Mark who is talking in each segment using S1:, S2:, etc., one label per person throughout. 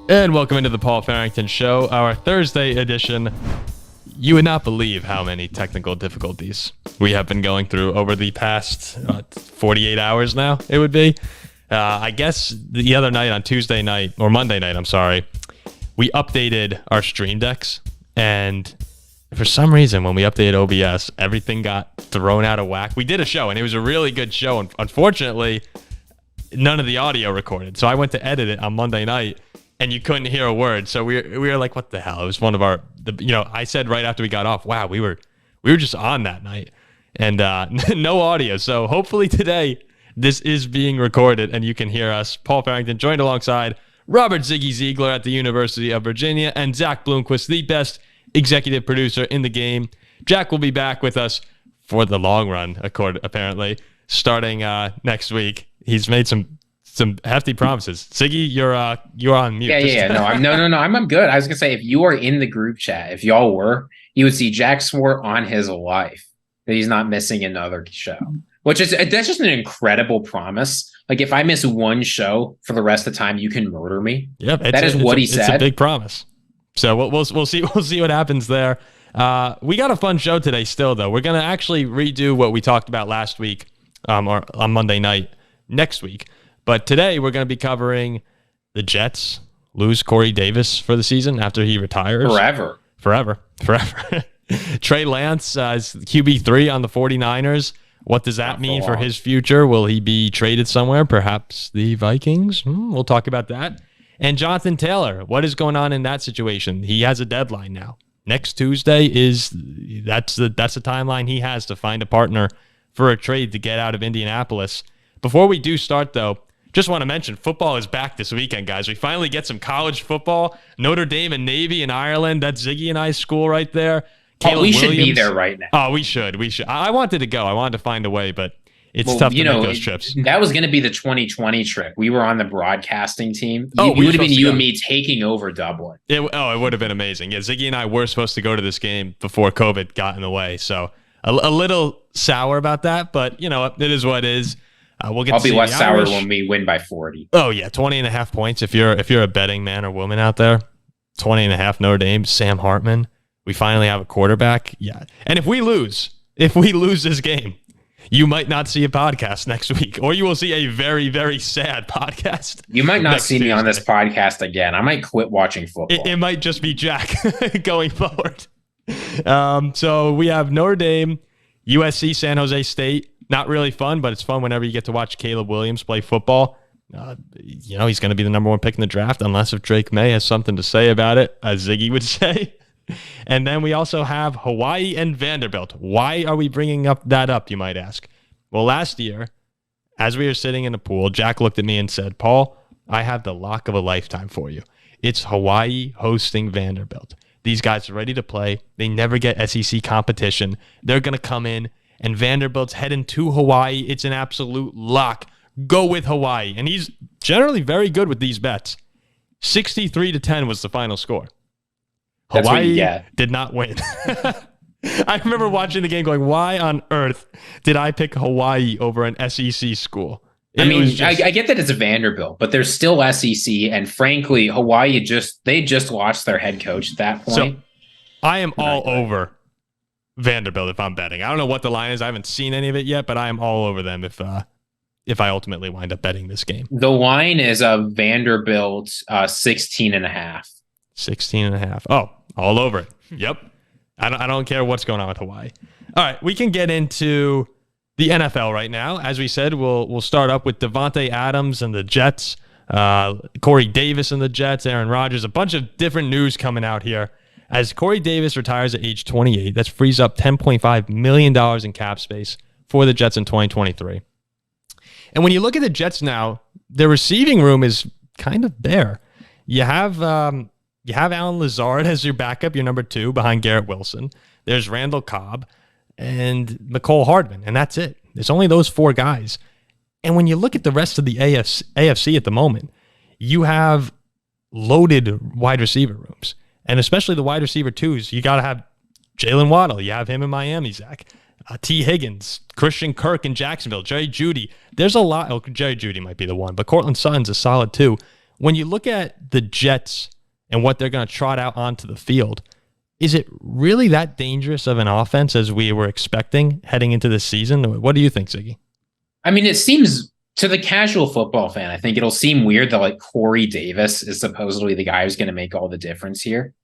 S1: And welcome into the Paul Farrington Show, our Thursday edition. You would not believe how many technical difficulties we have been going through over the past 48 hours now, it would be. I guess the other night on Tuesday night, or Monday night, I'm sorry, we updated our stream decks. And for some reason, when we updated OBS, everything got thrown out of whack. We did a show, and it was a really good show. And unfortunately, none of the audio recorded. So I went to edit it on Monday night, and you couldn't hear a word. So we were like, what the hell? It was one of our, I said right after we got off, wow, we were just on that night. And no audio. So hopefully today, this is being recorded, and you can hear us. Paul Farrington joined alongside Robert Ziggy Ziegler at the University of Virginia, and Zach Bloomquist, the best executive producer in the game. Jack will be back with us for the long run, apparently, starting next week. He's made some hefty promises. Ziggy, you're on mute.
S2: Yeah. No, I'm good. I was gonna say, if you are in the group chat, if y'all were, you would see Jack swore on his life that he's not missing another show. That's just an incredible promise. Like, if I miss one show for the rest of the time, you can murder me.
S1: Yep,
S2: that is what he said.
S1: It's a big promise. So we'll see what happens there. We got a fun show today still, though. We're gonna actually redo what we talked about last week, or on Monday night next week. But today we're going to be covering the Jets lose Corey Davis for the season after he retires. Forever. Trey Lance is QB3 on the 49ers. What does that mean for his future? Will he be traded somewhere? Perhaps the Vikings? We'll talk about that. And Jonathan Taylor, what is going on in that situation? He has a deadline now. Next Tuesday that's the timeline he has to find a partner for a trade to get out of Indianapolis. Before we do start, though, just want to mention football is back this weekend, guys. We finally get some college football. Notre Dame and Navy in Ireland. That's Ziggy and I's school right there.
S2: We should be there right now.
S1: Oh, we should. I wanted to go. I wanted to find a way, but it's tough to make those trips.
S2: That was going to be the 2020 trip. We were on the broadcasting team. It would have been you and me taking over Dublin.
S1: It would have been amazing. Yeah, Ziggy and I were supposed to go to this game before COVID got in the way. So a little sour about that, but it is what it is. We'll get.
S2: I'll be less sour when we win by 40.
S1: Oh yeah, 20.5 points. If you're a betting man or woman out there, 20.5 Notre Dame. Sam Hartman. We finally have a quarterback. Yeah, and if we lose this game, you might not see a podcast next week, or you will see a very, very sad podcast.
S2: You might not see me on this podcast again. I might quit watching football.
S1: It might just be Jack going forward. So we have Notre Dame, USC, San Jose State. Not really fun, but it's fun whenever you get to watch Caleb Williams play football. He's going to be the number one pick in the draft, unless if Drake May has something to say about it, as Ziggy would say. And then we also have Hawaii and Vanderbilt. Why are we bringing that up, you might ask? Well, last year, as we were sitting in the pool, Jack looked at me and said, Paul, I have the lock of a lifetime for you. It's Hawaii hosting Vanderbilt. These guys are ready to play. They never get SEC competition. They're going to come in, and Vanderbilt's heading to Hawaii. It's an absolute lock. Go with Hawaii. And he's generally very good with these bets. 63-10 was the final score.
S2: That's
S1: Hawaii did not win. I remember watching the game going, why on earth did I pick Hawaii over an SEC school?
S2: I get that it's Vanderbilt, but they're still SEC. And frankly, Hawaii just lost their head coach at that point.
S1: So I am all over Vanderbilt if I'm betting. I don't know what the line is. I haven't seen any of it yet, but I am all over them if I ultimately wind up betting this game.
S2: The line is a Vanderbilt 16.5.
S1: 16.5. Oh, all over it. Yep. I don't care what's going on with Hawaii. All right, we can get into the NFL right now. As we said, we'll start up with Davante Adams and the Jets, Corey Davis and the Jets, Aaron Rodgers, a bunch of different news coming out here. As Corey Davis retires at age 28, that frees up $10.5 million in cap space for the Jets in 2023. And when you look at the Jets now, their receiving room is kind of bare. You have Alan Lazard as your backup, your number 2, behind Garrett Wilson. There's Randall Cobb and McCole Hardman, and that's it. There's only those 4 guys. And when you look at the rest of the AFC at the moment, you have loaded wide receiver rooms, and especially the wide receiver 2s. You got to have Jalen Waddle. You have him in Miami, Zach. T. Higgins, Christian Kirk in Jacksonville, Jerry Jeudy. There's a lot. Oh, Jerry Jeudy might be the one, but Cortland Sutton's a solid 2. When you look at the Jets and what they're going to trot out onto the field, is it really that dangerous of an offense as we were expecting heading into the season? What do you think, Ziggy?
S2: I mean, it seems to the casual football fan, I think it'll seem weird that like Corey Davis is supposedly the guy who's going to make all the difference here.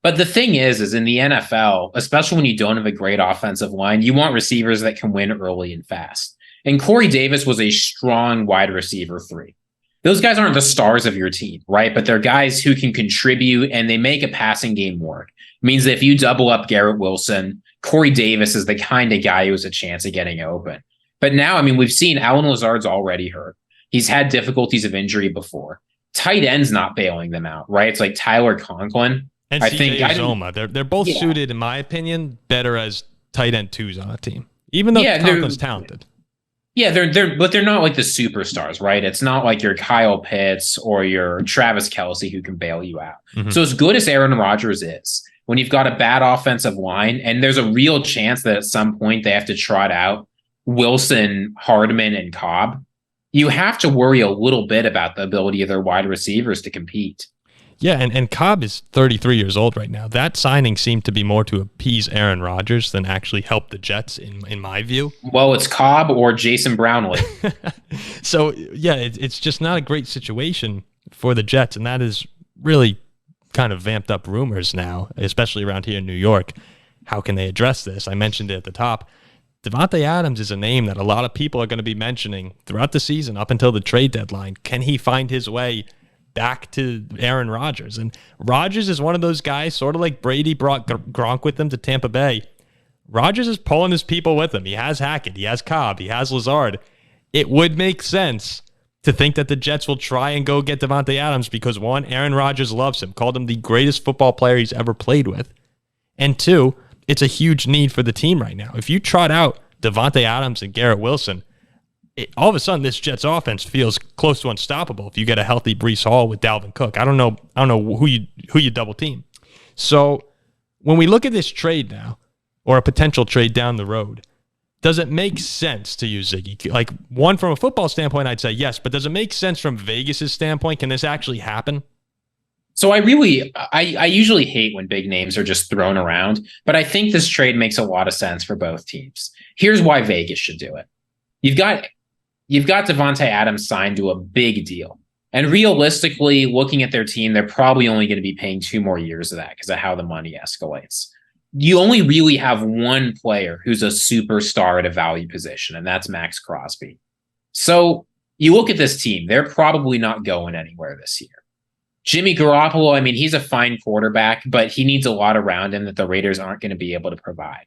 S2: But the thing is in the NFL, especially when you don't have a great offensive line, you want receivers that can win early and fast. And Corey Davis was a strong wide receiver 3. Those guys aren't the stars of your team, right? But they're guys who can contribute and they make a passing game work. It means that if you double up Garrett Wilson, Corey Davis is the kind of guy who has a chance of getting open. But now, I mean, we've seen Allen Lazard's already hurt. He's had difficulties of injury before. Tight end's not bailing them out, right? It's like Tyler Conklin.
S1: And CJ Uzomah. They're both suited, in my opinion, better as tight end 2s on a team. Even though Conklin's talented.
S2: Yeah, but they're not like the superstars, right? It's not like your Kyle Pitts or your Travis Kelce who can bail you out. Mm-hmm. So as good as Aaron Rodgers is, when you've got a bad offensive line, and there's a real chance that at some point they have to trot out Wilson, Hardman, and Cobb, you have to worry a little bit about the ability of their wide receivers to compete.
S1: Yeah, and Cobb is 33 years old right now. That signing seemed to be more to appease Aaron Rodgers than actually help the Jets, in my view.
S2: Well, it's Cobb or Jason Brownlee.
S1: So, yeah, it's just not a great situation for the Jets, and that is really kind of vamped up rumors now, especially around here in New York. How can they address this? I mentioned it at the top. Davante Adams is a name that a lot of people are going to be mentioning throughout the season up until the trade deadline. Can he find his way back to Aaron Rodgers? And Rodgers is one of those guys, sort of like Brady brought Gronk with him to Tampa Bay. Rodgers is pulling his people with him. He has Hackett, he has Cobb, he has Lazard. It would make sense to think that the Jets will try and go get Davante Adams because, one, Aaron Rodgers loves him, called him the greatest football player he's ever played with. And two, it's a huge need for the team right now. If you trot out Davante Adams and Garrett Wilson, all of a sudden this Jets offense feels close to unstoppable if you get a healthy Breece Hall with Dalvin Cook. I don't know who you double team. So when we look at this trade now, or a potential trade down the road, does it make sense to use Ziggy? Like, one, from a football standpoint, I'd say yes, but does it make sense from Vegas's standpoint? Can this actually happen?
S2: So I usually hate when big names are just thrown around, but I think this trade makes a lot of sense for both teams. Here's why Vegas should do it. You've got Davante Adams signed to a big deal. And realistically, looking at their team, they're probably only going to be paying 2 more years of that because of how the money escalates. You only really have one player who's a superstar at a value position, and that's Max Crosby. So you look at this team, they're probably not going anywhere this year. Jimmy Garoppolo, I mean, he's a fine quarterback, but he needs a lot around him that the Raiders aren't going to be able to provide.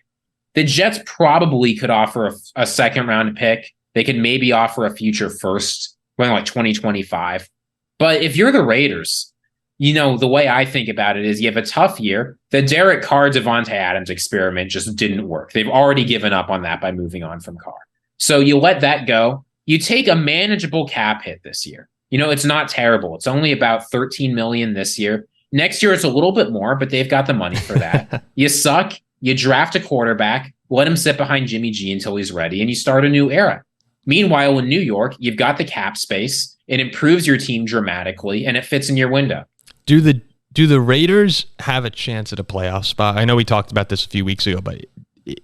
S2: The Jets probably could offer a second-round pick. They could maybe offer a future first, going like 2025. But if you're the Raiders, you know, the way I think about it is you have a tough year. The Derek Carr, Davante Adams experiment just didn't work. They've already given up on that by moving on from Carr. So you let that go. You take a manageable cap hit this year. You know, it's not terrible. It's only about $13 million this year. Next year, it's a little bit more, but they've got the money for that. You suck. You draft a quarterback, let him sit behind Jimmy G until he's ready, and you start a new era. Meanwhile, in New York, you've got the cap space. It improves your team dramatically, and it fits in your window.
S1: Do the Raiders have a chance at a playoff spot? I know we talked about this a few weeks ago, but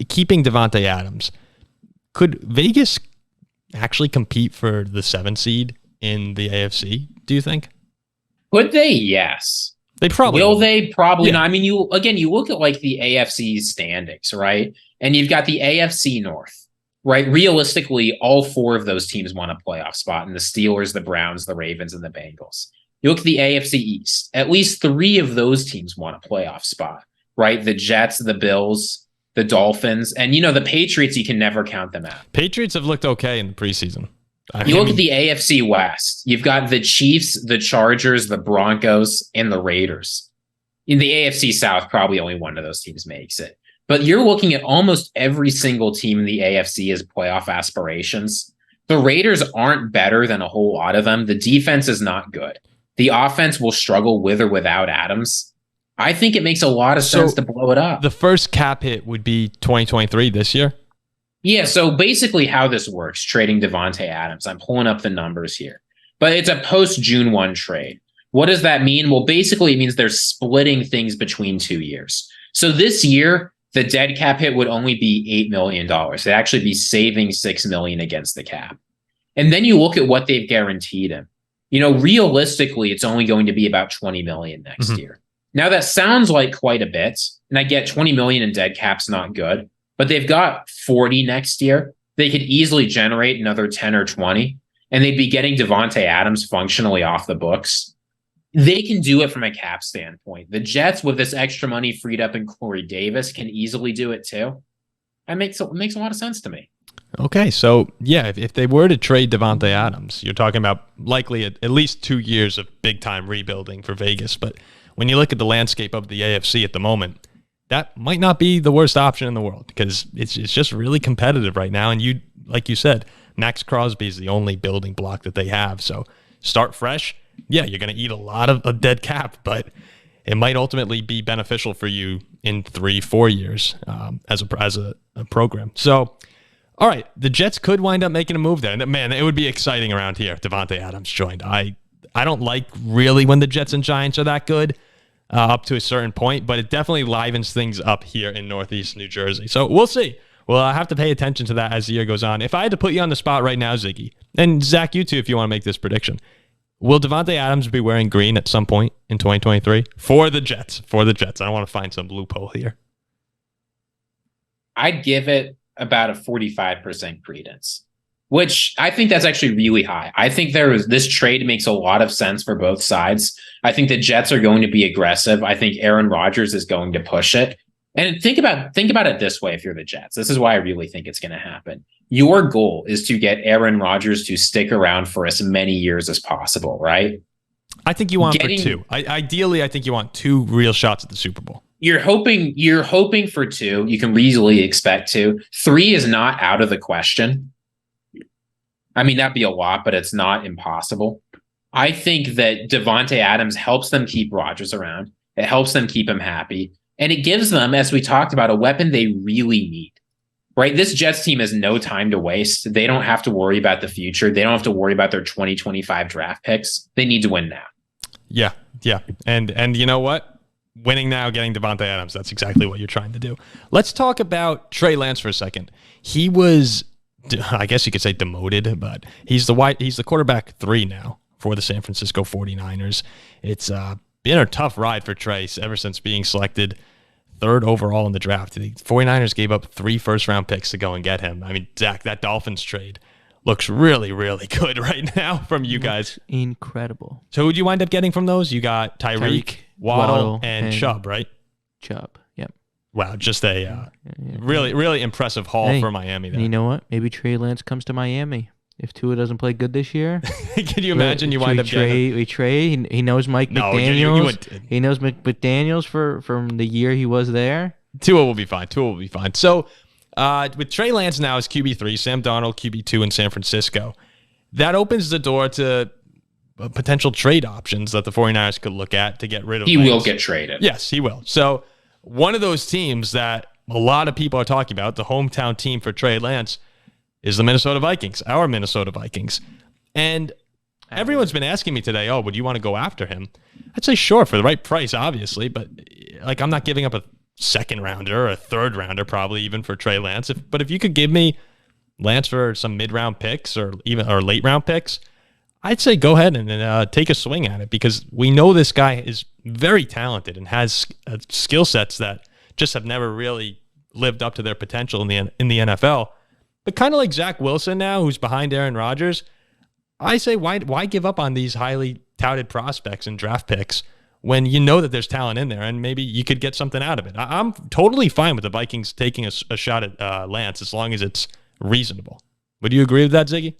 S1: keeping Davante Adams, could Vegas actually compete for the 7 seed in the AFC, do you think?
S2: Could they? Yes.
S1: They probably
S2: will. They probably not. I mean, you look at like the AFC standings, right? And you've got the AFC North, right? Realistically, all 4 of those teams want a playoff spot, and the Steelers, the Browns, the Ravens, and the Bengals. You look at the AFC East, at least 3 of those teams want a playoff spot, right? The Jets, the Bills, the Dolphins, and, you know, the Patriots, you can never count them out.
S1: Patriots have looked okay in the preseason.
S2: You look at the AFC West, you've got the Chiefs, the Chargers, the Broncos, and the Raiders. In the AFC South, probably only one of those teams makes it. But you're looking at almost every single team in the AFC as playoff aspirations. The Raiders aren't better than a whole lot of them. The defense is not good. The offense will struggle with or without Adams. I think it makes a lot of sense to blow it up.
S1: The first cap hit would be 2023 this year?
S2: Yeah, so basically how this works, trading Davante Adams. I'm pulling up the numbers here. But it's a post-June 1 trade. What does that mean? Well, basically, it means they're splitting things between 2 years. So this year, the dead cap hit would only be $8 million. They'd actually be saving $6 million against the cap. And then you look at what they've guaranteed him. Realistically, it's only going to be about $20 million next year. Now, that sounds like quite a bit. And I get $20 million in dead cap's not good, but they've got 40 next year. They could easily generate another 10 or 20, and they'd be getting Davante Adams functionally off the books. They can do it from a cap standpoint. The Jets, with this extra money freed up in Corey Davis, can easily do it too. It makes a lot of sense to me.
S1: Okay, so yeah, if they were to trade Davante Adams, you're talking about likely at least 2 years of big-time rebuilding for Vegas. But when you look at the landscape of the AFC at the moment, that might not be the worst option in the world because it's just really competitive right now. And like you said, Max Crosby is the only building block that they have. So start fresh. Yeah, you're going to eat a lot of a dead cap, but it might ultimately be beneficial for you in 3-4 years as a program. So, all right, the Jets could wind up making a move there. And man, it would be exciting around here if Davante Adams joined. I don't like really when the Jets and Giants are that good up to a certain point, but it definitely livens things up here in Northeast New Jersey. So we'll see. Well, I have to pay attention to that as the year goes on. If I had to put you on the spot right now, Ziggy, and Zach, you too, if you want to make this prediction, will Davante Adams be wearing green at some point in 2023 for the Jets? For the Jets. I don't want to find some loophole here.
S2: I'd give it about a 45% credence, which I think that's actually really high. I think this trade makes a lot of sense for both sides. I think the Jets are going to be aggressive. I think Aaron Rodgers is going to push it. And think about it this way if you're the Jets. This is why I really think it's going to happen. Your goal is to get Aaron Rodgers to stick around for as many years as possible, right?
S1: I think you want for 2. Ideally, I think you want 2 real shots at the Super Bowl.
S2: You're hoping for 2. You can easily expect 2. 3 is not out of the question. I mean, that'd be a lot, but it's not impossible. I think that Davante Adams helps them keep Rodgers around. It helps them keep him happy. And it gives them, as we talked about, a weapon they really need. Right? This Jets team has no time to waste. They don't have to worry about the future. They don't have to worry about their 2025 draft picks. They need to win now.
S1: Yeah. And you know what? Winning now, getting Davante Adams, that's exactly what you're trying to do. Let's talk about Trey Lance for a second. He was, I guess you could say, demoted, but he's the quarterback 3 now for the San Francisco 49ers. It's been a tough ride for Trey ever since being selected 3rd overall in the draft. The 49ers gave up 3 first-round picks to go and get him. I mean, Zach, that Dolphins trade looks really, really good right now from you guys.
S3: Incredible.
S1: So who'd you wind up getting from those? You got Tyreek, Waddle, and Chubb, right?
S3: Chubb, yep.
S1: Wow, just a really, really impressive haul for Miami there.
S3: And you know what? Maybe Trey Lance comes to Miami. If Tua doesn't play good this year,
S1: can you imagine you wind up getting...
S3: We trade. He knows Mike McDaniels. He knows McDaniels from the year he was there.
S1: Tua will be fine. So with Trey Lance now as QB3, Sam Darnold QB2 in San Francisco, that opens the door to potential trade options that the 49ers could look at to get rid of Lance.
S2: He will get traded.
S1: Yes, he will. So one of those teams that a lot of people are talking about, the hometown team for Trey Lance, is the Minnesota Vikings, our Minnesota Vikings. And everyone's been asking me today, would you want to go after him? I'd say sure, for the right price, obviously, but I'm not giving up a 2nd rounder or a 3rd rounder probably even for Trey Lance. But if you could give me Lance for some mid-round picks or late-round picks, I'd say go ahead and take a swing at it because we know this guy is very talented and has skill sets that just have never really lived up to their potential in the NFL. But kind of like Zach Wilson now, who's behind Aaron Rodgers, I say why give up on these highly touted prospects and draft picks when you know that there's talent in there and maybe you could get something out of it. I'm totally fine with the Vikings taking a shot at Lance as long as it's reasonable. Would you agree with that, Ziggy?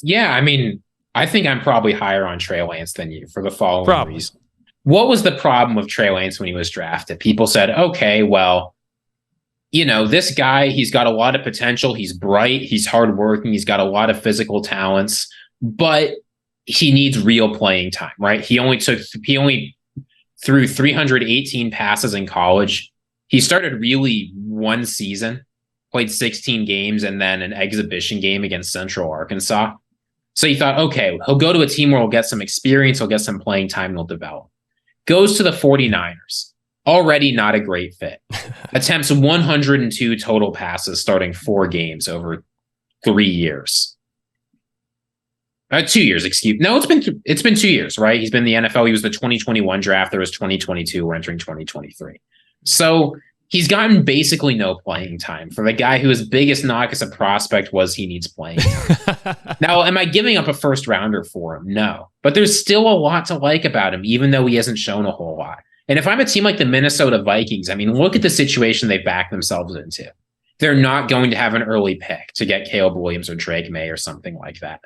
S2: Yeah, I mean, I think I'm probably higher on Trey Lance than you for the following reason. What was the problem with Trey Lance when he was drafted? People said, okay, well, this guy, he's got a lot of potential. He's bright. He's hardworking. He's got a lot of physical talents, but he needs real playing time, right? He only threw 318 passes in college. He started really 1 season, played 16 games, and then an exhibition game against Central Arkansas. So you thought, okay, he'll go to a team where he'll get some experience, he'll get some playing time, and he'll develop. Goes to the 49ers. Already not a great fit. Attempts 102 total passes starting 4 games over 3 years. 2 years, excuse me. No, it's been 2 years, right? He's been in the NFL. He was the 2021 draft. There was 2022. We're entering 2023. So he's gotten basically no playing time for the guy whose biggest knock as a prospect was he needs playing time. Now, am I giving up a first rounder for him? No. But there's still a lot to like about him, even though he hasn't shown a whole lot. And if I'm a team like the Minnesota Vikings, I mean, look at the situation they backed themselves into. They're not going to have an early pick to get Caleb Williams or Drake May or something like that.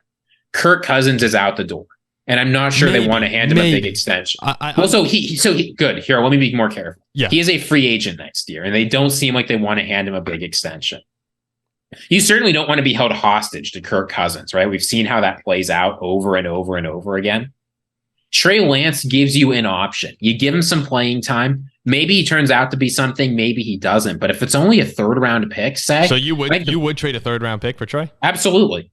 S2: Kirk Cousins is out the door, and I'm not sure they want to hand him a big extension. Good. Here, let me be more careful.
S1: Yeah.
S2: He is a free agent next year, and they don't seem like they want to hand him a big extension. You certainly don't want to be held hostage to Kirk Cousins, right? We've seen how that plays out over and over and over again. Trey Lance gives you an option. You give him some playing time. Maybe he turns out to be something. Maybe he doesn't. But if it's only a 3rd round pick,
S1: so you would trade a 3rd round pick for Trey?
S2: Absolutely.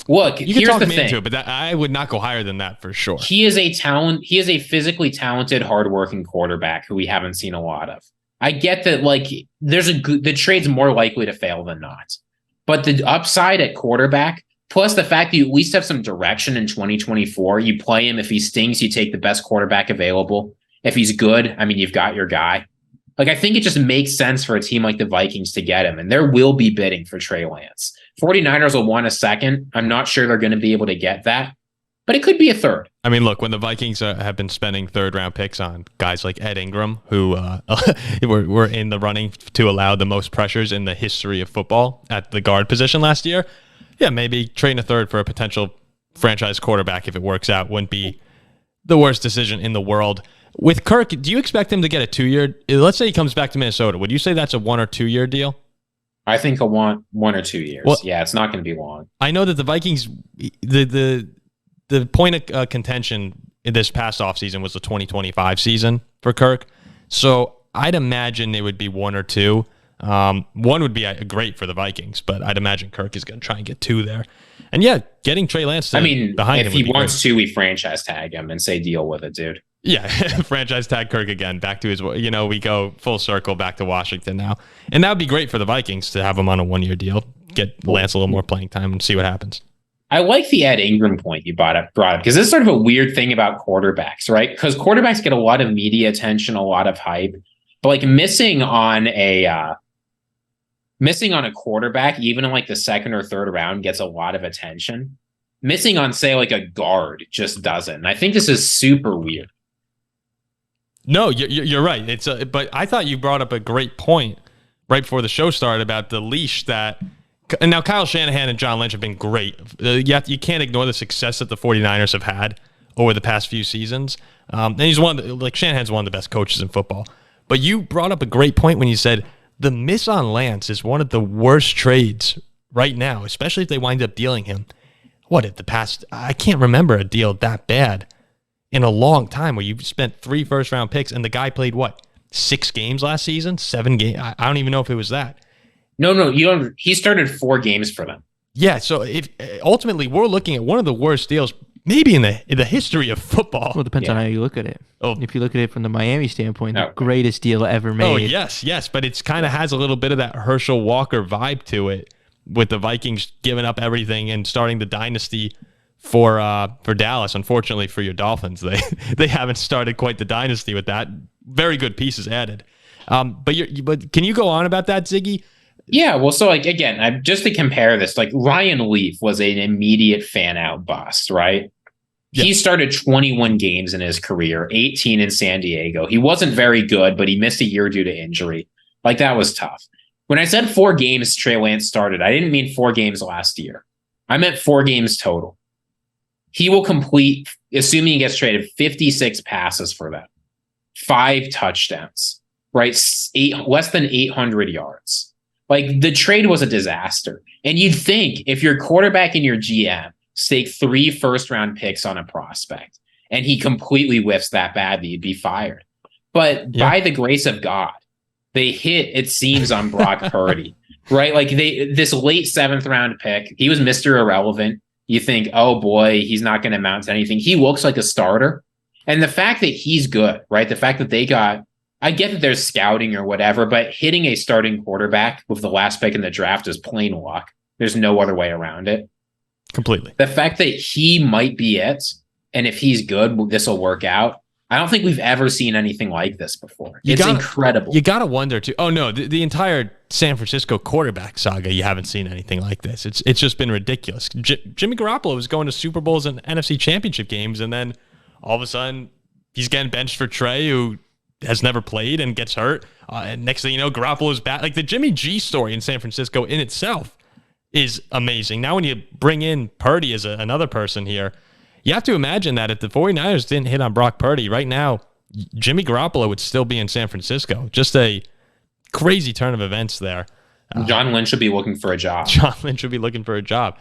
S2: Look,
S1: you can talk me into it, but I would not go higher than that for sure.
S2: He is a talent. He is a physically talented, hardworking quarterback who we haven't seen a lot of. I get that, like, the trade's more likely to fail than not, but the upside at quarterback, plus the fact that you at least have some direction in 2024. You play him. If he stinks, you take the best quarterback available. If he's good, I mean, you've got your guy. Like, I think it just makes sense for a team like the Vikings to get him, and there will be bidding for Trey Lance. 49ers will want a second. I'm not sure they're going to be able to get that, but it could be a 3rd.
S1: I mean, look, when the Vikings have been spending 3rd round picks on guys like Ed Ingram, who were in the running to allow the most pressures in the history of football at the guard position last year, yeah, maybe trading a 3rd for a potential franchise quarterback, if it works out, wouldn't be the worst decision in the world. With Kirk, do you expect him to get a 2-year? Let's say he comes back to Minnesota. Would you say that's a 1 or 2 year deal?
S2: I think he'll want 1 or 2 years. Well, yeah, it's not going to be long.
S1: I know that the Vikings, the point of contention in this past offseason was the 2025 season for Kirk. So I'd imagine it would be 1 or 2. 1 would be great for the Vikings, but I'd imagine Kirk is going to try and get 2 there. And yeah, getting Trey Lance behind him.
S2: If he wants to, we franchise tag him and say deal with it, dude.
S1: Yeah, franchise tag Kirk again, back to his, we go full circle back to Washington now. And that would be great for the Vikings to have him on a 1-year deal, get Lance a little more playing time and see what happens.
S2: I like the Ed Ingram point you brought up, because this is sort of a weird thing about quarterbacks, right? Because quarterbacks get a lot of media attention, a lot of hype, but like missing on a quarterback, even in like the 2nd or 3rd round, gets a lot of attention. Missing on, say, like a guard just doesn't. And I think this is super weird.
S1: No, you're right. But I thought you brought up a great point right before the show started about the leash that. And now Kyle Shanahan and John Lynch have been great. You can't ignore the success that the 49ers have had over the past few seasons. And he's Shanahan's one of the best coaches in football. But you brought up a great point when you said the miss on Lance is one of the worst trades right now, especially if they wind up dealing him. I can't remember a deal that bad in a long time where you've spent 3 first-round picks and the guy played, 6 games last season? 7 games? I don't even know if it was that.
S2: No, you don't. He started 4 games for them.
S1: Yeah, so if ultimately we're looking at one of the worst deals maybe in the history of football.
S3: Well, it depends on how you look at it. Oh. If you look at it from the Miami standpoint, the greatest deal ever made.
S1: Oh, yes, but it's kind of has a little bit of that Herschel Walker vibe to it with the Vikings giving up everything and starting the dynasty for Dallas. Unfortunately for your Dolphins, they haven't started quite the dynasty with that. Very good pieces added. But can you go on about that, Ziggy?
S2: Yeah, well, so again, just to compare this, Ryan Leaf was an immediate fan-out bust, right? Yeah. He started 21 games in his career, 18 in San Diego. He wasn't very good, but he missed a year due to injury. That was tough. When I said 4 games Trey Lance started, I didn't mean 4 games last year. I meant 4 games total. He will complete, assuming he gets traded, 56 passes for them, 5 touchdowns, right? Less than 800 yards. The trade was a disaster. And you'd think if your quarterback and your GM stake 3 first-round picks on a prospect and he completely whiffs that badly, you'd be fired. But by the grace of God, they hit, it seems, on Brock Purdy, right? This late 7th round pick, he was Mr. Irrelevant. you think, oh boy, he's not going to amount to anything. He looks like a starter. And the fact that he's good, right? The fact that they got, I get that there's scouting or whatever, but hitting a starting quarterback with the last pick in the draft is plain luck. There's no other way around it.
S1: Completely.
S2: The fact that he might be it, and if he's good, this will work out. I don't think we've ever seen anything like this before. It's incredible.
S1: You got to wonder, too. Oh, no, the entire San Francisco quarterback saga, you haven't seen anything like this. It's just been ridiculous. Jimmy Garoppolo was going to Super Bowls and NFC Championship games, and then all of a sudden, he's getting benched for Trey, who has never played and gets hurt. And next thing you know, Garoppolo's back. Like, the Jimmy G story in San Francisco in itself is amazing. Now when you bring in Purdy as another person here, you have to imagine that if the 49ers didn't hit on Brock Purdy, right now, Jimmy Garoppolo would still be in San Francisco. Just a crazy turn of events there.
S2: John Lynch should be looking for a job.
S1: John Lynch should be looking for a job.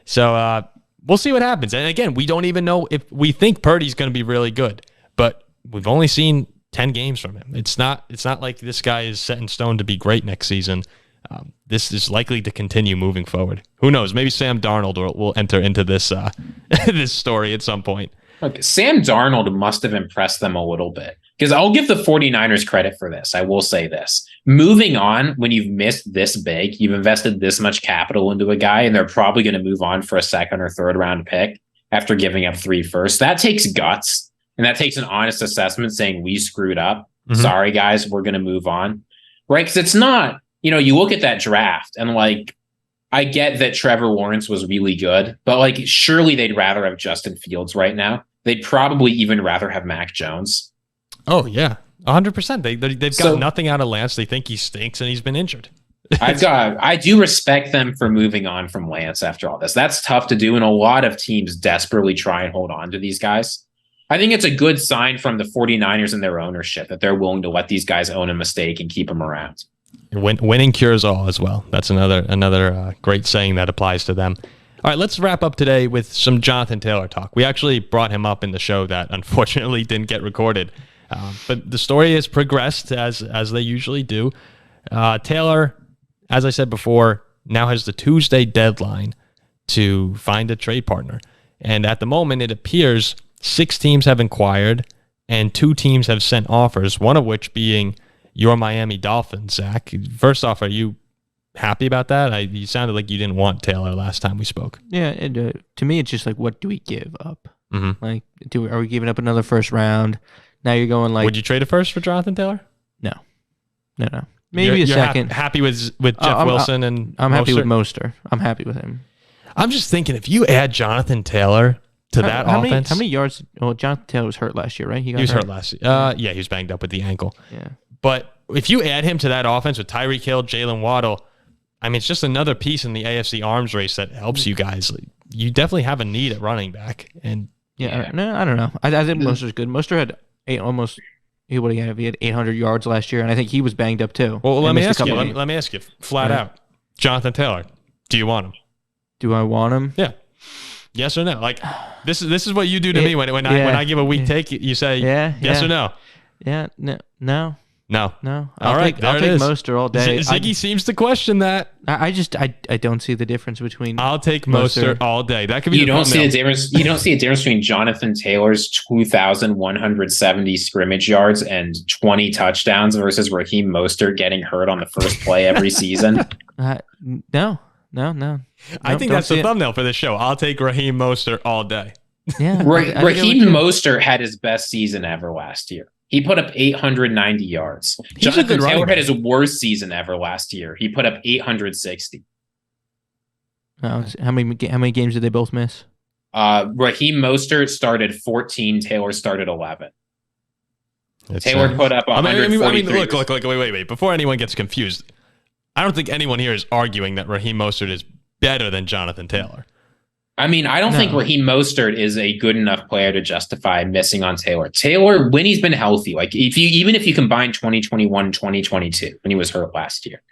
S1: So we'll see what happens. And again, we don't even know if we think Purdy's going to be really good, but we've only seen 10 games from him. It's not like this guy is set in stone to be great next season. This is likely to continue moving forward. Who knows? Maybe Sam Darnold will enter into this this story at some point.
S2: Look, Sam Darnold must have impressed them a little bit, because I'll give the 49ers credit for this. I will say this. Moving on when you've missed this big, you've invested this much capital into a guy, and they're probably going to move on for a second or third round pick after giving up 3 firsts. That takes guts, and that takes an honest assessment saying we screwed up. Mm-hmm. Sorry, guys, we're going to move on. Right? Because it's not, you look at that draft and like, I get that Trevor Lawrence was really good, but like, surely they'd rather have Justin Fields right now. They'd probably even rather have Mac Jones.
S1: Oh yeah, 100%. They've got nothing out of Lance. They think he stinks and he's been injured.
S2: I do respect them for moving on from Lance after all this. That's tough to do, and a lot of teams desperately try and hold on to these guys. I think it's a good sign from the 49ers and their ownership that they're willing to let these guys own a mistake and keep them around.
S1: Winning cures all as well. That's another great saying that applies to them. All right, let's wrap up today with some Jonathan Taylor talk. We actually brought him up in the show that unfortunately didn't get recorded, but the story has progressed as they usually do. Taylor, as I said before, now has the Tuesday deadline to find a trade partner, and at the moment it appears 6 teams have inquired and 2 teams have sent offers, one of which being your Miami Dolphins. Zach, first off, are you happy about that? You sounded like you didn't want Taylor last time we spoke.
S3: Yeah, to me, it's just like, what do we give up?
S1: Mm-hmm.
S3: Like, are we giving up another first round? Now you're going like...
S1: Would you trade a first for Jonathan Taylor?
S3: No. Maybe you're a second.
S1: Happy with Jeff Wilson and
S3: I'm happy with Mostert. I'm happy with him.
S1: I'm just thinking, if you add Jonathan Taylor to that offense...
S3: How many yards... Well, Jonathan Taylor was hurt last year, right?
S1: He was hurt last year. Yeah, he was banged up with the ankle.
S3: Yeah.
S1: But if you add him to that offense with Tyreek Hill, Jalen Waddle, I mean, it's just another piece in the AFC arms race that helps you guys. You definitely have a need at running back. And
S3: I don't know. I think Mostert's good. Mostert had he had 800 yards last year, and I think he was banged up too.
S1: Well, let me ask you flat out, Jonathan Taylor, do you want him?
S3: Do I want him?
S1: Yeah. Yes or no? Like, this is what you do to me when I give a weak take. You say yes or no.
S3: Yeah. No.
S1: All right,
S3: I'll take Mostert all day.
S1: Ziggy seems to question that.
S3: I don't see the difference between.
S1: I'll take Mostert all day. That could be.
S2: You don't see a difference. You don't see a difference between Jonathan Taylor's 2,170 scrimmage yards and 20 touchdowns versus Raheem Mostert getting hurt on the first play every season.
S3: No.
S1: I think that's the thumbnail for this show. I'll take Raheem Mostert all day.
S3: Yeah,
S2: Raheem Mostert had his best season ever last year. He put up 890 yards. Jonathan Taylor had his worst season ever last year. He put up 860.
S3: How many games did they both miss?
S2: Raheem Mostert started 14. Taylor started 11. Taylor put up 143.
S1: I mean, look, wait. Before anyone gets confused, I don't think anyone here is arguing that Raheem Mostert is better than Jonathan Taylor.
S2: I mean, I don't think Raheem Mostert is a good enough player to justify missing on Taylor. Taylor, when he's been healthy, like even if you combine 2021, 2022, when he was hurt last year,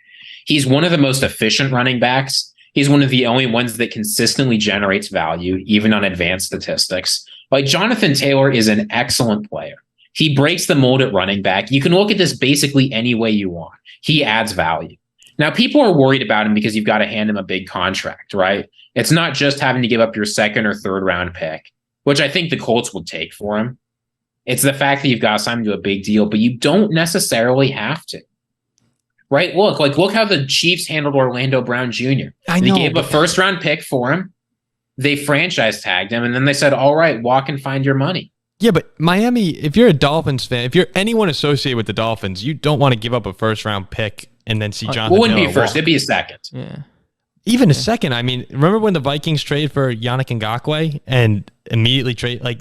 S2: he's one of the most efficient running backs. He's one of the only ones that consistently generates value, even on advanced statistics. Like, Jonathan Taylor is an excellent player. He breaks the mold at running back. You can look at this basically any way you want. He adds value. Now, people are worried about him because you've got to hand him a big contract, right? It's not just having to give up your second or third round pick, which I think the Colts will take for him. It's the fact that you've got to sign him to a big deal, but you don't necessarily have to. Right? Look how the Chiefs handled Orlando Brown Jr. They gave a first round pick for him. They franchise tagged him, and then they said, all right, walk and find your money.
S1: Yeah, but Miami, if you're a Dolphins fan, if you're anyone associated with the Dolphins, you don't want to give up a first round pick and then see Jonathan Taylor.
S2: It wouldn't be a first, it'd be a second.
S3: Yeah.
S1: Even a second. I mean, remember when the Vikings traded for Yannick Ngakoue and immediately trade? Like,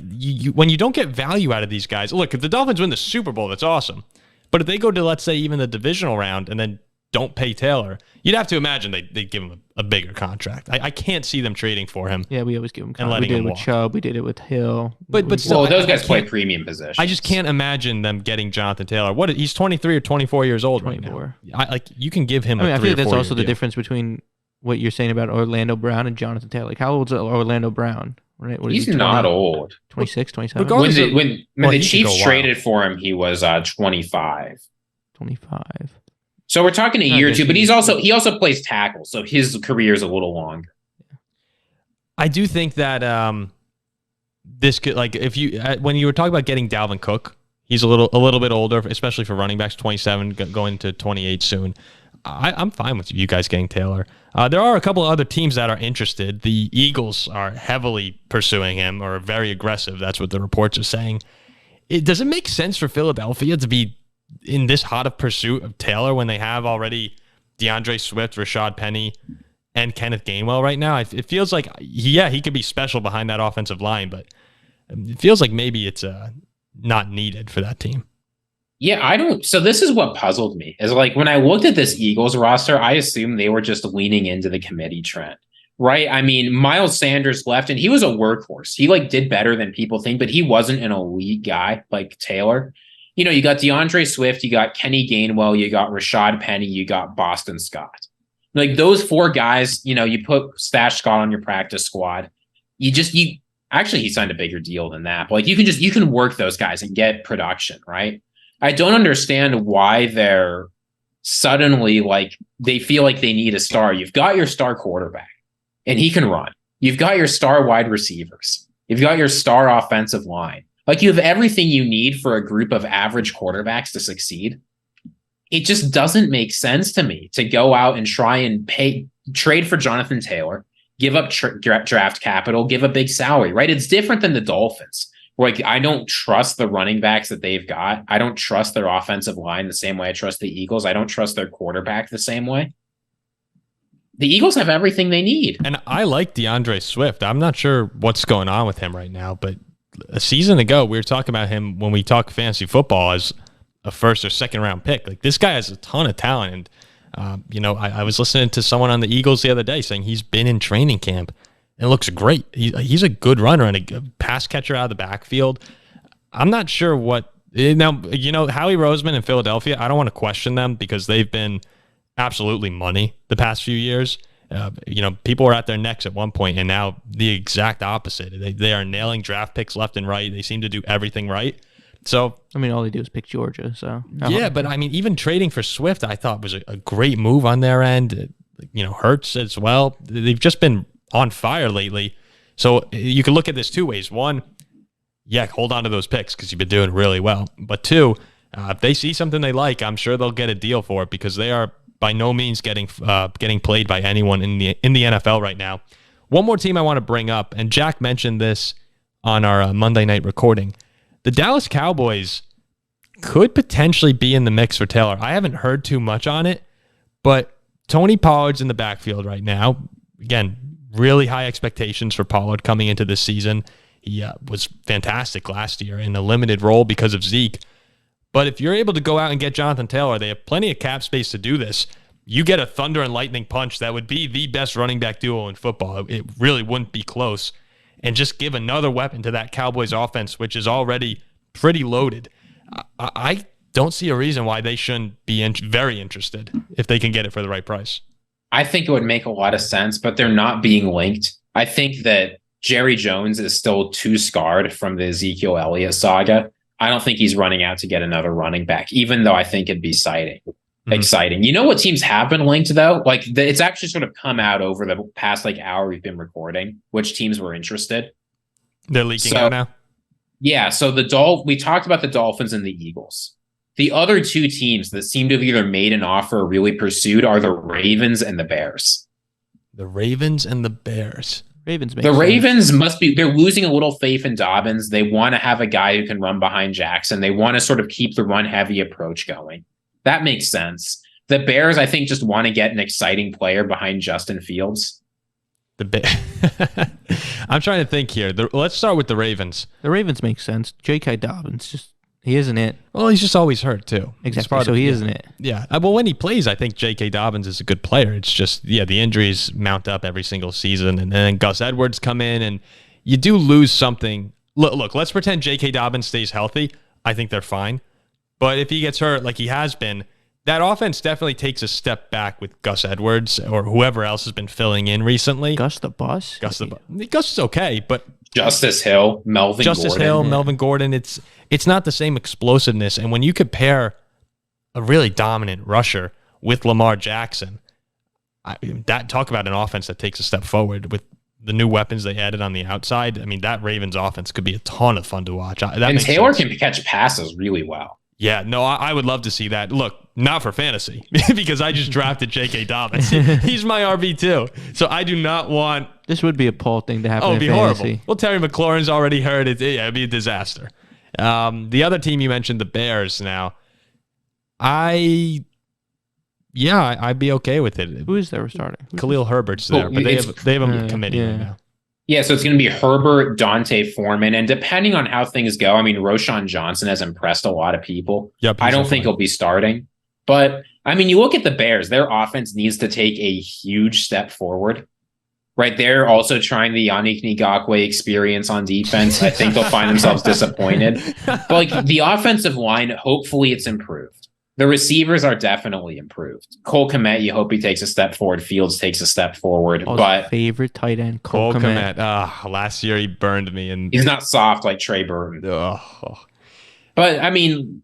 S1: when you don't get value out of these guys, look, if the Dolphins win the Super Bowl, that's awesome. But if they go to, let's say, even the divisional round and then don't pay Taylor, you'd have to imagine they'd give him a bigger contract. I can't see them trading for him.
S3: Yeah, we always give him
S1: contract.
S3: We did it with Chubb. We did it with Hill.
S2: But still, those guys play premium positions.
S1: I just can't imagine them getting Jonathan Taylor. He's 23 or 24 years old
S3: 24.
S1: Right now. You can give him.
S3: I feel like that's also the difference between what you're saying about Orlando Brown and Jonathan Taylor. Like, how old is Orlando Brown? Right?
S2: He's not old.
S3: 26, 27.
S2: When the Chiefs traded for him, he was 25.
S3: 25.
S2: So we're talking a year or two, but he also plays tackle, so his career is a little longer.
S1: I do think that this could, like, if you when you were talking about getting Dalvin Cook, he's a little bit older, especially for running backs, 27, going to 28 soon. I'm fine with you guys getting Taylor. There are a couple of other teams that are interested. The Eagles are heavily pursuing him, or very aggressive. That's what the reports are saying. Does it make sense for Philadelphia to be in this hot of pursuit of Taylor when they have already DeAndre Swift, Rashad Penny, and Kenneth Gainwell right now? It feels like, he could be special behind that offensive line, but it feels like maybe it's not needed for that team.
S2: Yeah, so this is what puzzled me, is like when I looked at this Eagles roster, I assumed they were just leaning into the committee trend, right? I mean, Miles Sanders left and he was a workhorse. He did better than people think, but he wasn't an elite guy like Taylor. You got DeAndre Swift, you got Kenny Gainwell, you got Rashad Penny, you got Boston Scott. Like, those four guys, you put Stash Scott on your practice squad. Actually, he signed a bigger deal than that. But you can work those guys and get production, right? I don't understand why they're suddenly they feel like they need a star. You've got your star quarterback and he can run. You've got your star wide receivers. You've got your star offensive line. You have everything you need for a group of average quarterbacks to succeed. It just doesn't make sense to me to go out and try and trade for Jonathan Taylor, give up draft capital, give a big salary, right? It's different than the Dolphins. I don't trust the running backs that they've got. I don't trust their offensive line the same way I trust the Eagles. I don't trust their quarterback the same way. The Eagles have everything they need.
S1: And I like DeAndre Swift. I'm not sure what's going on with him right now, but a season ago, we were talking about him when we talk fantasy football as a first or second round pick. This guy has a ton of talent. And, I was listening to someone on the Eagles the other day saying he's been in training camp. It looks great. He's a good runner and a good pass catcher out of the backfield. I'm not sure what now. Howie Roseman in Philadelphia, I don't want to question them because they've been absolutely money the past few years. People were at their necks at one point, and now the exact opposite. They are nailing draft picks left and right. They seem to do everything right. So
S3: all they do is pick Georgia. So
S1: yeah, but even trading for Swift, I thought was a great move on their end. Hurts as well. They've just been on fire lately. So you can look at this two ways. One, hold on to those picks because you've been doing really well. But two, if they see something they like, I'm sure they'll get a deal for it because they are by no means getting played by anyone in the NFL right now. One more team I want to bring up, and Jack mentioned this on our Monday night recording. The Dallas Cowboys could potentially be in the mix for Taylor. I haven't heard too much on it, but Tony Pollard's in the backfield right now. Again, really high expectations for Pollard coming into this season. He was fantastic last year in a limited role because of Zeke. But if you're able to go out and get Jonathan Taylor, they have plenty of cap space to do this. You get a thunder and lightning punch that would be the best running back duo in football. It really wouldn't be close. And just give another weapon to that Cowboys offense, which is already pretty loaded. I don't see a reason why they shouldn't be very interested if they can get it for the right price.
S2: I think it would make a lot of sense, but they're not being linked. I think that Jerry Jones is still too scarred from the Ezekiel Elliott saga. I don't think he's running out to get another running back, even though I think it'd be exciting. exciting. You know what teams have been linked though? Like it's actually sort of come out over the past like hour we've been recording, which teams were interested.
S1: They're leaking out now.
S2: Yeah. So we talked about the Dolphins and the Eagles. The other two teams that seem to have either made an offer or really pursued are the Ravens and the Bears.
S1: The Ravens and the Bears.
S2: The Ravens they're losing a little faith in Dobbins. They want to have a guy who can run behind Jackson. They want to sort of keep the run heavy approach going. That makes sense. The Bears, I think, just want to get an exciting player behind Justin Fields.
S1: I'm trying to think here. Let's start with the Ravens.
S3: The Ravens make sense. J.K. Dobbins, he isn't it.
S1: Well, he's just always hurt, too.
S3: Exactly, so he isn't it.
S1: Yeah. Well, when he plays, I think J.K. Dobbins is a good player. It's just, the injuries mount up every single season, and then Gus Edwards come in, and you do lose something. Look, let's pretend J.K. Dobbins stays healthy. I think they're fine. But if he gets hurt like he has been, that offense definitely takes a step back with Gus Edwards or whoever else has been filling in recently.
S3: Gus the Bus?
S1: Gus is okay, but
S2: Justice Hill, Melvin
S1: Gordon. It's not the same explosiveness. And when you compare a really dominant rusher with Lamar Jackson, talk about an offense that takes a step forward with the new weapons they added on the outside. I mean, that Ravens offense could be a ton of fun to watch.
S2: And Taylor can catch passes really well.
S1: Yeah, no, I would love to see that. Look, not for fantasy, because I just drafted J.K. Dobbins. He's my RB2. So I do not want...
S3: This would be a Paul thing to happen
S1: it'd be
S3: fantasy.
S1: Horrible. Well, Terry McLaurin's already heard it. Yeah, it'd be a disaster. The other team you mentioned, the Bears now. I'd be okay with it.
S3: Who is there starting?
S1: Khalil Herbert's there, but they have a committee right now.
S2: Yeah, so it's going to be Herbert, Dante Foreman, and depending on how things go, I mean, Roschon Johnson has impressed a lot of people.
S1: Yep,
S2: I don't think he'll be starting. But, I mean, you look at the Bears, their offense needs to take a huge step forward. Right, they're also trying the Yannick Ngakoue experience on defense. I think they'll find themselves disappointed. But, like, the offensive line, hopefully it's improved. The receivers are definitely improved. Cole Kmet, you hope he takes a step forward. Fields takes a step forward. But
S3: favorite tight end, Cole Kmet.
S1: Last year he burned me, and
S2: he's not soft like Trey Burton. But I mean,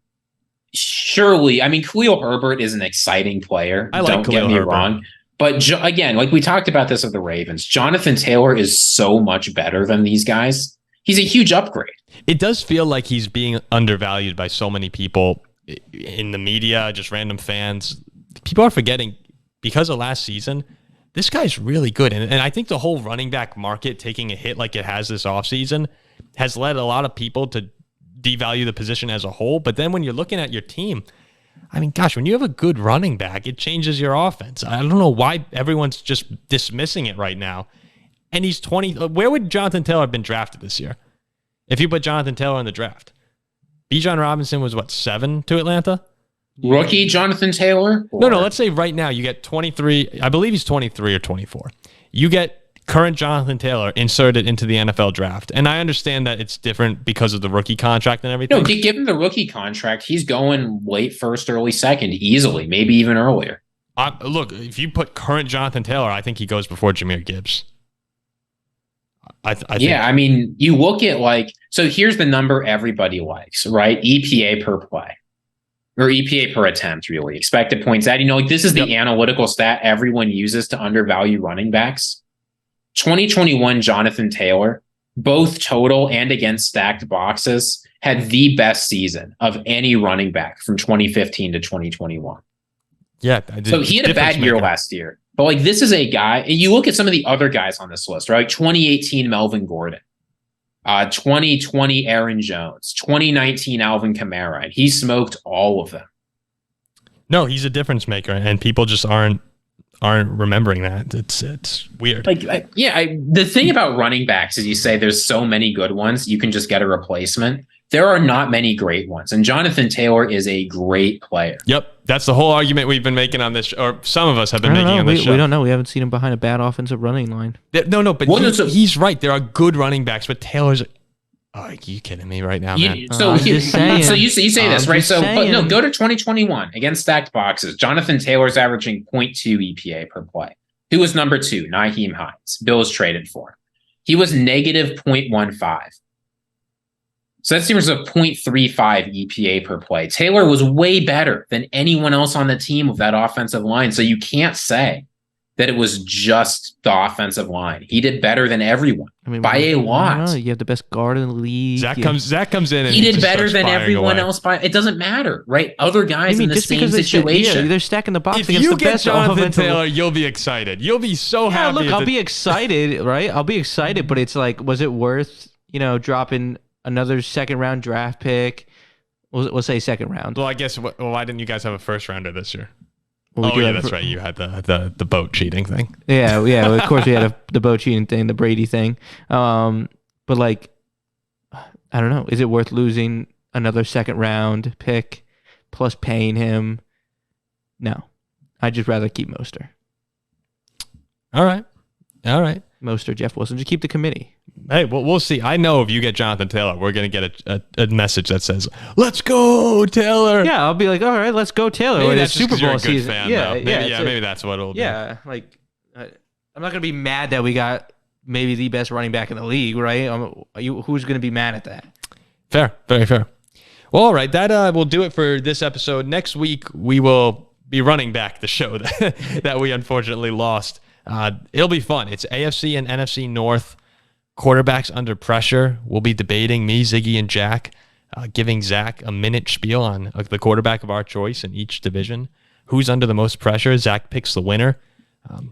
S2: surely, Khalil Herbert is an exciting player. Don't get me wrong. But again, like we talked about this with the Ravens, Jonathan Taylor is so much better than these guys. He's a huge upgrade.
S1: It does feel like he's being undervalued by so many people in the media, just random fans. People are forgetting, because of last season, this guy's really good. And I think the whole running back market taking a hit like it has this offseason has led a lot of people to devalue the position as a whole. But then when you're looking at your team, I mean, gosh, when you have a good running back, it changes your offense. I don't know why everyone's just dismissing it right now. And he's 20. Where would Jonathan Taylor have been drafted this year if you put Jonathan Taylor in the draft? Bijan Robinson was, 7 to Atlanta?
S2: Rookie Jonathan Taylor?
S1: No, let's say right now you get 23. I believe he's 23 or 24. You get current Jonathan Taylor inserted into the NFL draft. And I understand that it's different because of the rookie contract and everything.
S2: No, give him the rookie contract. He's going late first, early second, easily, maybe even earlier.
S1: Look, if you put current Jonathan Taylor, I think he goes before Jahmyr Gibbs.
S2: I mean, you look at so here's the number everybody likes, right? EPA per play or EPA per attempt, really. Expected points added. This is the analytical stat everyone uses to undervalue running backs. 2021 Jonathan Taylor, both total and against stacked boxes, had the best season of any running back from 2015 to 2021.
S1: Yeah.
S2: So he had a bad year last year. But this is a guy, and you look at some of the other guys on this list, right? 2018 Melvin Gordon, 2020 Aaron Jones, 2019 Alvin Kamara, and he smoked all of them.
S1: No, he's a difference maker, and people just aren't remembering that. It's weird.
S2: The thing about running backs is you say there's so many good ones, you can just get a replacement. There are not many great ones, and Jonathan Taylor is a great player.
S1: Yep. That's the whole argument we've been making on this, or some of us have been making on this show.
S3: We don't know. We haven't seen him behind a bad offensive running line.
S1: He's right. There are good running backs, but Taylor's... Oh, are you kidding me right now, man?
S2: So you say this, right? Go to 2021 against stacked boxes. Jonathan Taylor's averaging 0.2 EPA per play. Who was number 2? Nyheim Hines. Bills traded for him. He was negative 0.15. So that's difference of 0.35 EPA per play. Taylor was way better than anyone else on the team with that offensive line. So you can't say that it was just the offensive line. He did better than everyone by a lot.
S3: You have the best guard in the league.
S1: Zach comes in and
S2: he did better than everyone else by. It doesn't matter, right? Other guys in the same situation.
S3: They're stacking the box
S1: if
S3: against
S1: you
S3: the
S1: get
S3: best
S1: Jonathan Taylor, you'll be excited. You'll be so happy.
S3: Look, I'll be excited, right? I'll be excited, but it's like, was it worth dropping another second round draft pick? We'll say second round.
S1: Well, I guess. Why didn't you guys have a first rounder this year?
S3: Well,
S1: that's right. You had the boat cheating thing.
S3: Yeah. Of course, we had the boat cheating thing, the Brady thing. But like, I don't know. Is it worth losing another second round pick plus paying him? No, I'd just rather keep Mostert.
S1: All right.
S3: Mostert, Jeff Wilson. Just keep the committee.
S1: Hey, we'll see. I know if you get Jonathan Taylor, we're going to get a message that says, "Let's go, Taylor."
S3: Yeah, I'll be like, all right, let's go, Taylor.
S1: Maybe that's
S3: Super Bowl season.
S1: Fan, maybe that's what it'll be.
S3: Yeah, like I'm not going to be mad that we got maybe the best running back in the league, right? Who's going to be mad at that?
S1: Fair, very fair. Well, all right, that will do it for this episode. Next week, we will be running back the show that we unfortunately lost. It'll be fun. It's AFC and NFC North. Quarterbacks under pressure. We'll be debating, me, Ziggy, and Jack, giving Zach a minute spiel on the quarterback of our choice in each division. Who's under the most pressure? Zach picks the winner.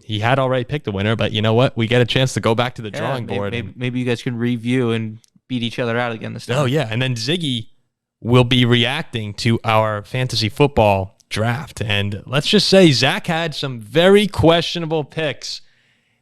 S1: He had already picked the winner, but you know what? We get a chance to go back to the drawing board.
S3: Maybe you guys can review and beat each other out again this time.
S1: Oh, yeah. And then Ziggy will be reacting to our fantasy football draft. And let's just say Zach had some very questionable picks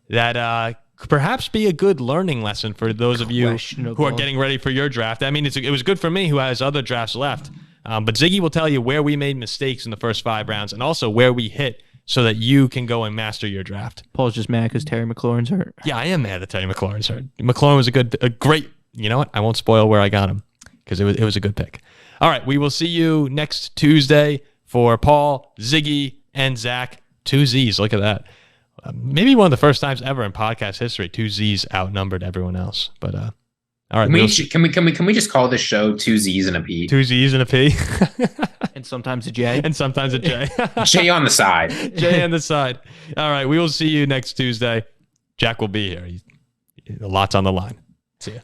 S1: that perhaps be a good learning lesson for those of you who are getting ready for your draft. I mean, it was good for me who has other drafts left. But Ziggy will tell you where we made mistakes in the first 5 rounds and also where we hit so that you can go and master your draft.
S3: Paul's just mad because Terry McLaurin's hurt.
S1: Yeah, I am mad that Terry McLaurin's hurt. McLaurin was a great, you know what? I won't spoil where I got him because it was a good pick. All right, we will see you next Tuesday for Paul, Ziggy, and Zach. 2 Z's, look at that. Maybe one of the first times ever in podcast history, 2 Z's outnumbered everyone else. But all right,
S2: can we just call this show 2 Z's and a P?
S1: 2 Z's and a P,
S3: and sometimes a J,
S1: and sometimes a J.
S2: J on the side.
S1: J on the side. All right, we will see you next Tuesday. Jack will be here. A lot's on the line. See ya.